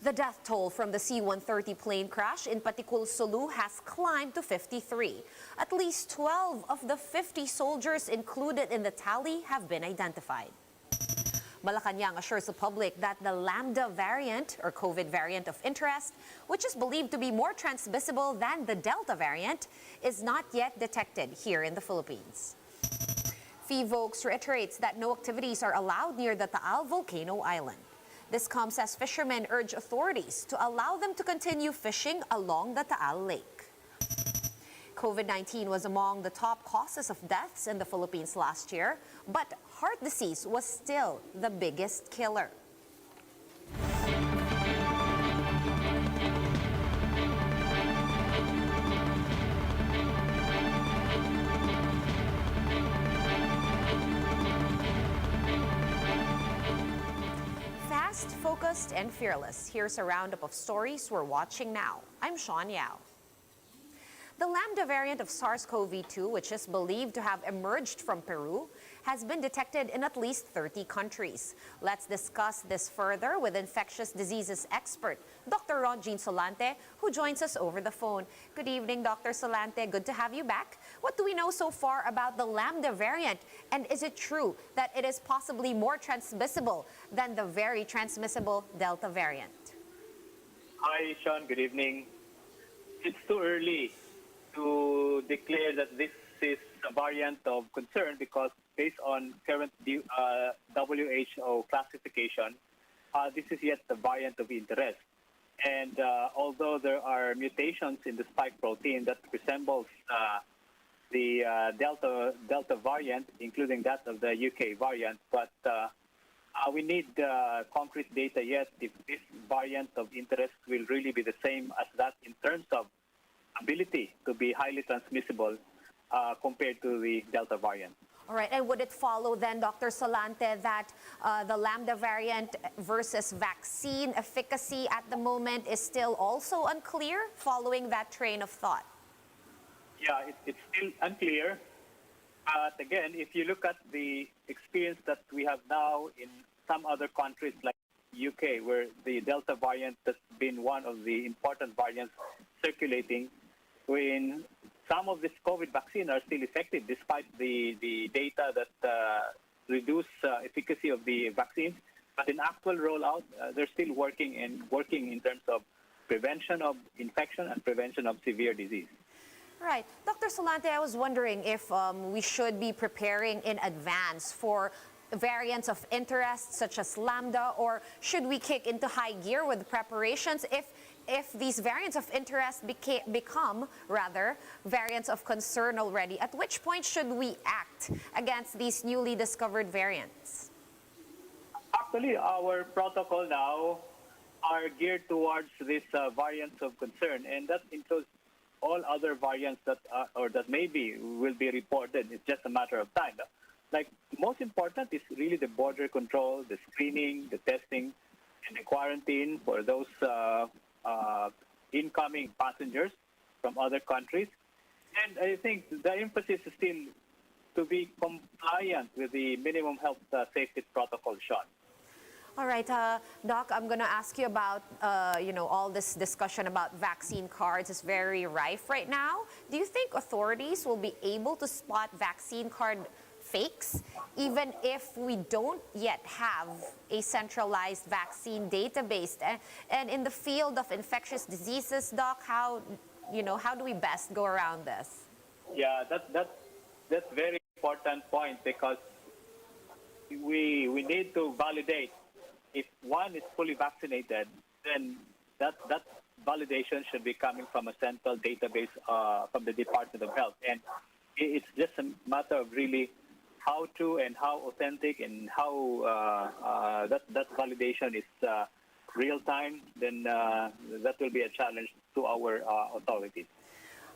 The death toll from the C-130 plane crash in Patikul, Sulu has climbed to 53. At least 12 of the 50 soldiers included in the tally have been identified. Malacanang assures the public that the Lambda variant, or COVID variant of interest, which is believed to be more transmissible than the Delta variant, is not yet detected here in the Philippines. FIVOLCS reiterates that no activities are allowed near the Taal Volcano Island. This comes as fishermen urge authorities to allow them to continue fishing along the Taal Lake. COVID-19 was among the top causes of deaths in the Philippines last year, but heart disease was still the biggest killer. Fast, focused, and fearless. Here's a roundup of stories we're watching now. I'm Sean Yao. The Lambda variant of SARS-CoV-2, which is believed to have emerged from Peru, has been detected in at least 30 countries. Let's discuss this further with infectious diseases expert, Dr. Jes Solante, who joins us over the phone. Good evening, Dr. Solante. Good to have you back. What do we know so far about the Lambda variant? And is it true that it is possibly more transmissible than the very transmissible Delta variant? Hi, Sean. Good evening. It's too early to declare that this is a variant of concern because based on current WHO classification, this is yet a variant of interest. And although there are mutations in the spike protein that resembles the Delta variant, including that of the UK variant, but we need concrete data yet if this variant of interest will really be the same as that in terms of ability to be highly transmissible compared to the Delta variant. All right, and would it follow then, Dr. Solante, that the Lambda variant versus vaccine efficacy at the moment is still also unclear following that train of thought? Yeah, it's still unclear. But again, if you look at the experience that we have now in some other countries like UK, where the Delta variant has been one of the important variants circulating, when some of this COVID vaccine are still effective despite the data that reduce efficacy of the vaccines. But in actual rollout, they're still working in terms of prevention of infection and prevention of severe disease. Right. Dr. Solante, I was wondering if we should be preparing in advance for variants of interest such as Lambda, or should we kick into high gear with preparations if these variants of interest become variants of concern already? At which point should we act against these newly discovered variants? Actually, our protocol now are geared towards these variants of concern, and that includes all other variants that maybe will be reported. It's just a matter of time. Like, most important is really the border control, the screening, the testing, and the quarantine for those incoming passengers from other countries. And I think the emphasis is still to be compliant with the minimum health safety protocol, Sean. All right, Doc, I'm going to ask you about, all this discussion about vaccine cards is very rife right now. Do you think authorities will be able to spot vaccine card fakes, even if we don't yet have a centralized vaccine database? And in the field of infectious diseases, Doc, how do we best go around this? Yeah, that's very important point, because we need to validate. If one is fully vaccinated, then that validation should be coming from a central database from the Department of Health. And it's just a matter of really how true and how authentic and how that validation is real time, then that will be a challenge to our authorities.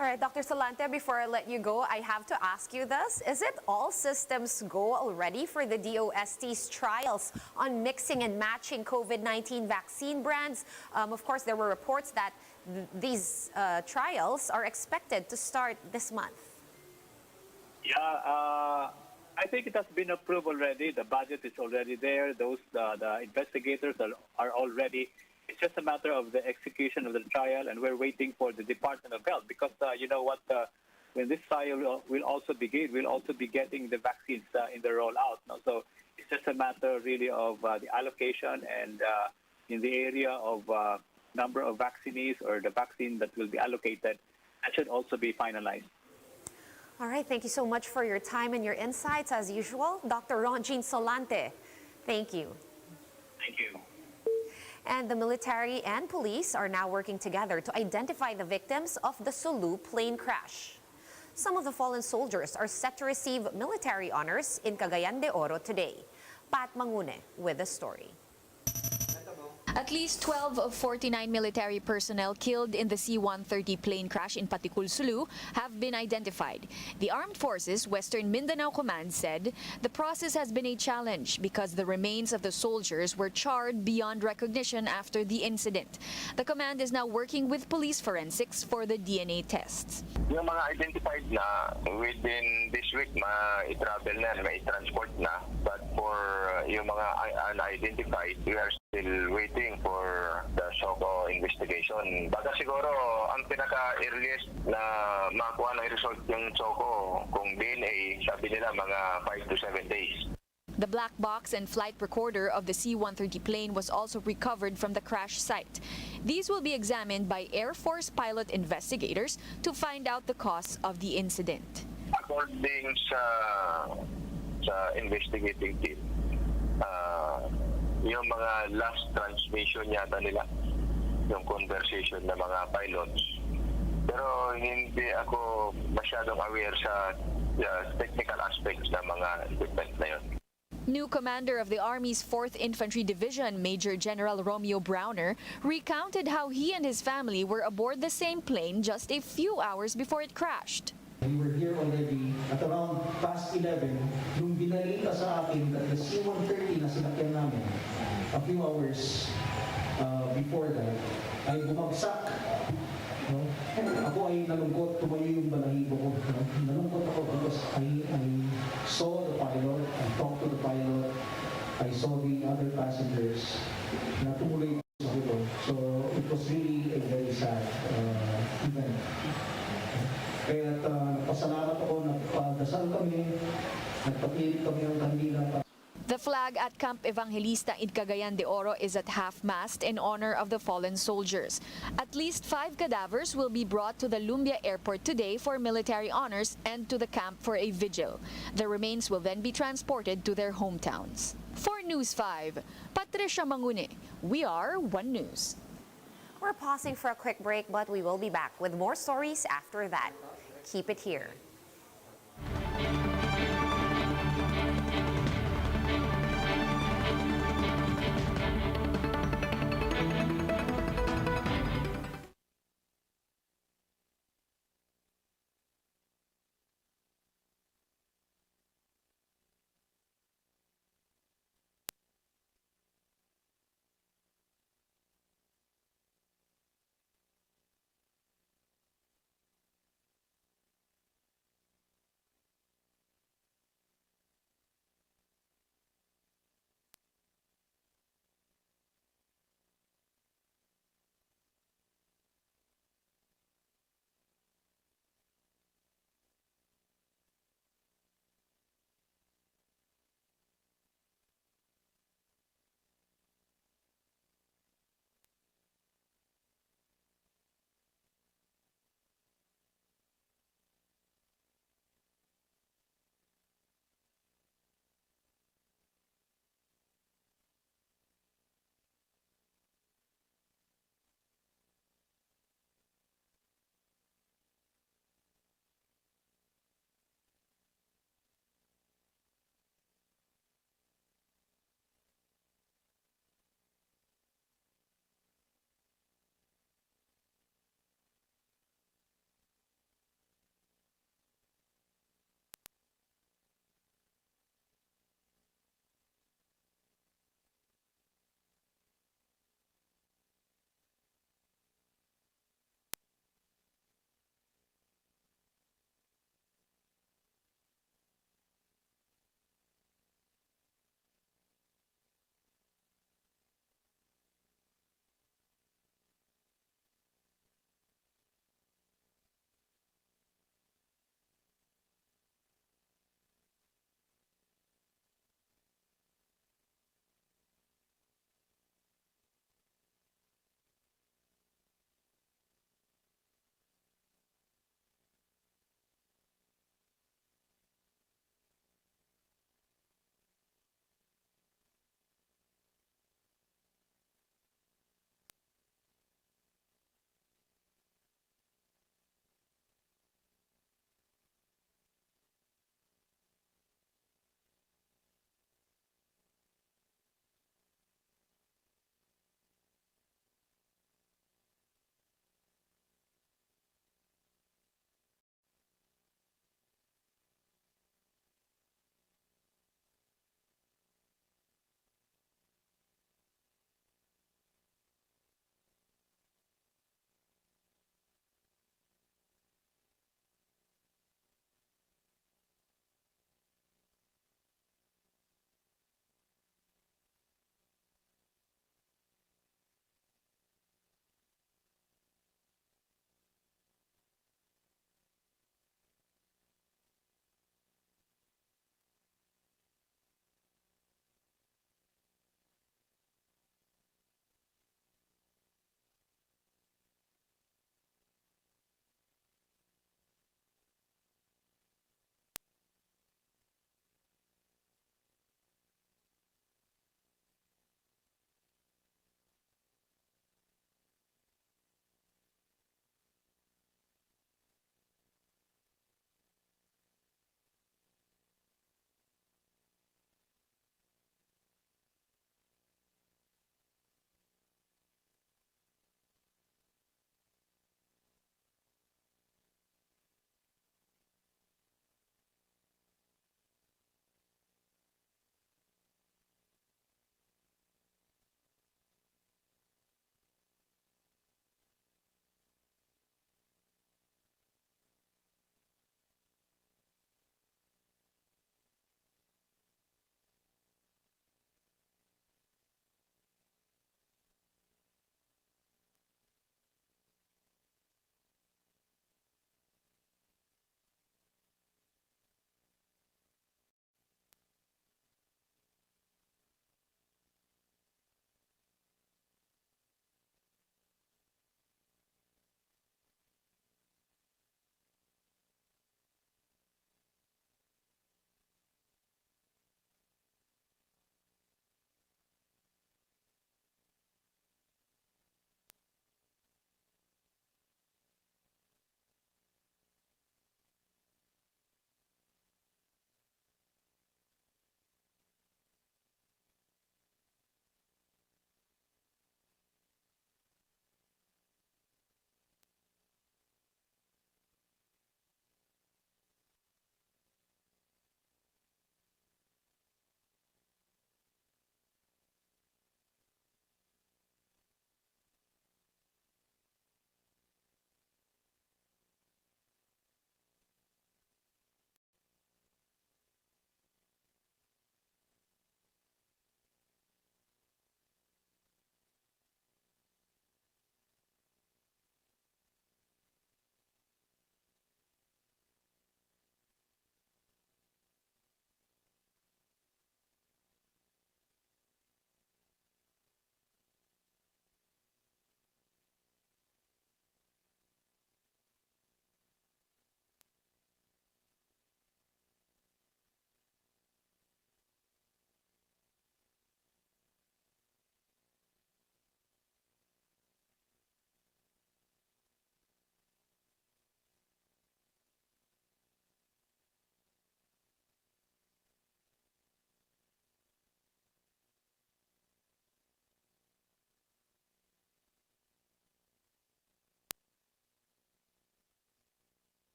All right, Dr. Solante, before I let you go, I have to ask you this. Is it all systems go already for the DOST's trials on mixing and matching COVID-19 vaccine brands? Of course, there were reports that these trials are expected to start this month. Yeah, I think it has been approved already. The budget is already there. The investigators are all ready. It's just a matter of the execution of the trial, and we're waiting for the Department of Health because you know what? When this trial will also begin, we'll also be getting the vaccines in the rollout. No? So it's just a matter really of the allocation and in the area of number of vaccinees or the vaccine that will be allocated, that should also be finalized. All right, thank you so much for your time and your insights as usual. Dr. Ronjean Solante, thank you. Thank you. And the military and police are now working together to identify the victims of the Sulu plane crash. Some of the fallen soldiers are set to receive military honors in Cagayan de Oro today. Pat Mangune with the story. At least 12 of 49 military personnel killed in the C-130 plane crash in Paticul, Sulu have been identified. The Armed Forces Western Mindanao Command said the process has been a challenge because the remains of the soldiers were charred beyond recognition after the incident. The command is now working with police forensics for the DNA tests. Yung mga identified na within this week ma-travel na, ma-transport na. But for yung mga unidentified, we are still waiting for the SOCO investigation. Baka siguro ang pinaka-earliest na makuha ng result yung SOCO kung DNA, sabi nila mga 5 to 7 days. The black box and flight recorder of the C-130 plane was also recovered from the crash site. These will be examined by Air Force pilot investigators to find out the cause of the incident. According sa investigating team, yung mga last transmission yata nila, yung conversation ng mga pilots. Pero hindi ako masyadong aware sa technical aspects ng mga equipment na yun. New commander of the Army's 4th Infantry Division, Major General Romeo Browner, recounted how he and his family were aboard the same plane just a few hours before it crashed. We were here already at around past 11. Nung binalita sa akin that the C-130 na sinakyan namin a few hours before that ay bumagsak. No? Ako ay nalungkot, tumayo yung balahibo ko. No? Nalungkot ako because I saw the pilot, I talked to the pilot, I saw the other passengers na tumuloy dito. So it was really a very sad event. Kaya pasalamat ako, nagpadasal kami, nagpapilit kami ng kandila. The flag at Camp Evangelista in Cagayan de Oro is at half-mast in honor of the fallen soldiers. At least 5 cadavers will be brought to the Lumbia Airport today for military honors and to the camp for a vigil. The remains will then be transported to their hometowns. For News 5, Patricia Mangune, we are One News. We're pausing for a quick break, but we will be back with more stories after that. Keep it here.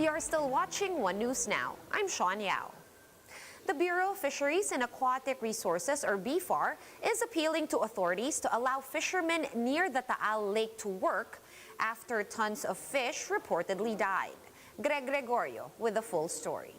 You're still watching One News Now. I'm Sean Yao. The Bureau of Fisheries and Aquatic Resources, or BFAR, is appealing to authorities to allow fishermen near the Taal Lake to work after tons of fish reportedly died. Greg Gregorio with the full story.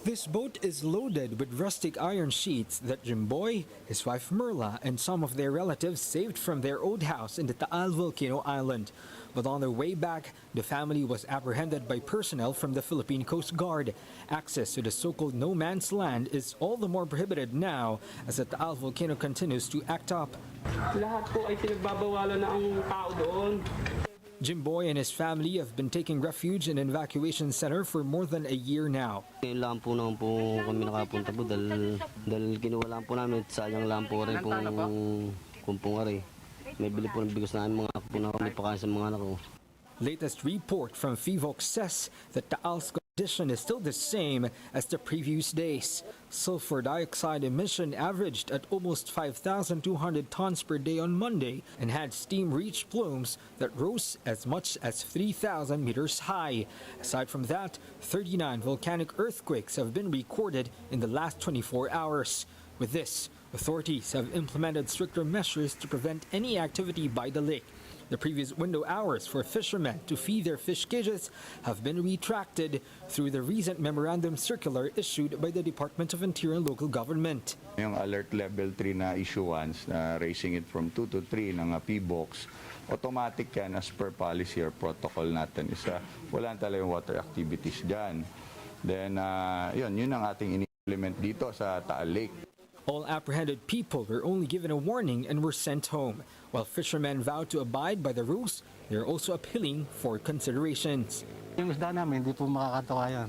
This boat is loaded with rustic iron sheets that Jimboy, his wife Merla, and some of their relatives saved from their old house in the Taal Volcano Island. But on their way back, the family was apprehended by personnel from the Philippine Coast Guard. Access to the so-called no man's land is all the more prohibited now as the Taal Volcano continues to act up. Lahat po ay pinagbabawalan na ang tao doon. Jimboy and his family have been taking refuge in an evacuation center for more than a year now. Ngayon lang po naman po kami nakapunta po dahil kinuha lang po namin at sayang lang po rin kung pungari. May bili po ng bigos namin mga po na kami pakain sa mga anak ko. Latest report from FIVOC says that Taal's condition is still the same as the previous days. Sulfur dioxide emission averaged at almost 5,200 tons per day on Monday and had steam reach plumes that rose as much as 3,000 meters high. Aside from that, 39 volcanic earthquakes have been recorded in the last 24 hours. With this, authorities have implemented stricter measures to prevent any activity by the lake. The previous window hours for fishermen to feed their fish cages have been retracted through the recent memorandum circular issued by the Department of Interior and Local Government. Yung alert level 3 na issuance, raising it from 2 to 3 ng P-box, automatic yan as per policy or protocol natin. Wala talagang water activities dyan. Then, yun ang ating in-implement dito sa Taal Lake. All apprehended people were only given a warning and were sent home. While fishermen vowed to abide by the rules, they are also appealing for considerations. Yung isda namin, hindi po makakatawa yan.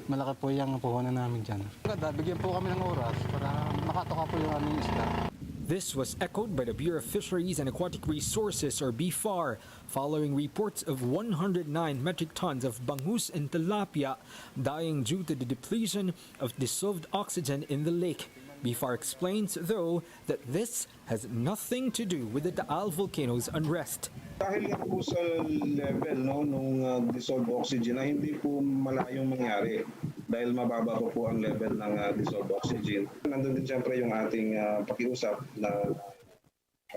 Malaki po yung puhunan namin dyan. Bigyan po kami ng oras para makatoka po yung aming isda. This was echoed by the Bureau of Fisheries and Aquatic Resources, or BFAR, following reports of 109 metric tons of bangus and tilapia dying due to the depletion of dissolved oxygen in the lake. BFAR explains, though, that this has nothing to do with the Taal Volcano's unrest. Dahil yan po sa level nung dissolved oxygen na hindi po malayong mangyari dahil mababa po ang level ng dissolved oxygen. Nandun din siyempre yung ating pakiusap na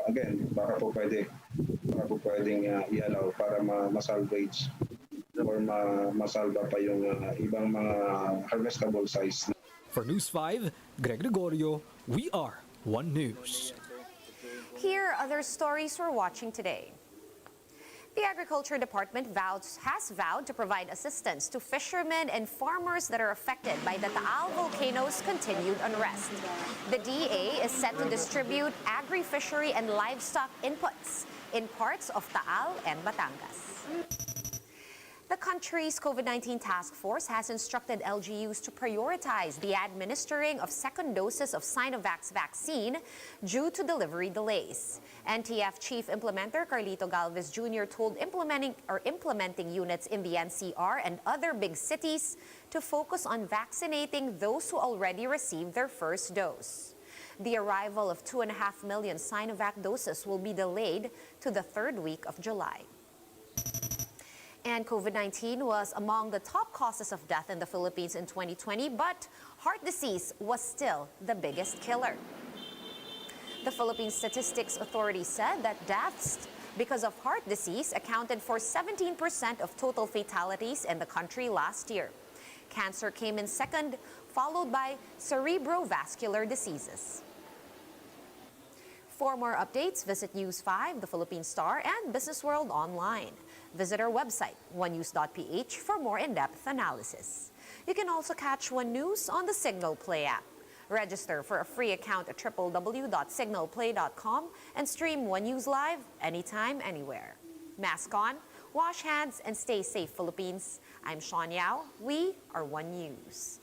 again, baka po pwedeng i-allow para ma-salvage or masalba pa yung ibang mga harvestable size. For News 5, Greg Gregorio, we are One News. Here are other stories we're watching today. The Agriculture Department has vowed to provide assistance to fishermen and farmers that are affected by the Taal Volcano's continued unrest. The DA is set to distribute agri-fishery and livestock inputs in parts of Taal and Batangas. The country's COVID-19 task force has instructed LGUs to prioritize the administering of second doses of Sinovac's vaccine due to delivery delays. NTF Chief Implementer Carlito Galvez Jr. told implementing units in the NCR and other big cities to focus on vaccinating those who already received their first dose. The arrival of 2.5 million Sinovac doses will be delayed to the third week of July. And COVID-19 was among the top causes of death in the Philippines in 2020, but heart disease was still the biggest killer. The Philippine Statistics Authority said that deaths because of heart disease accounted for 17% of total fatalities in the country last year. Cancer came in second, followed by cerebrovascular diseases. For more updates, visit News 5, The Philippine Star, and Business World online. Visit our website, onenews.ph, for more in-depth analysis. You can also catch One News on the Signal Play app. Register for a free account at www.signalplay.com and stream One News live anytime, anywhere. Mask on, wash hands, and stay safe, Philippines. I'm Sean Yao. We are One News.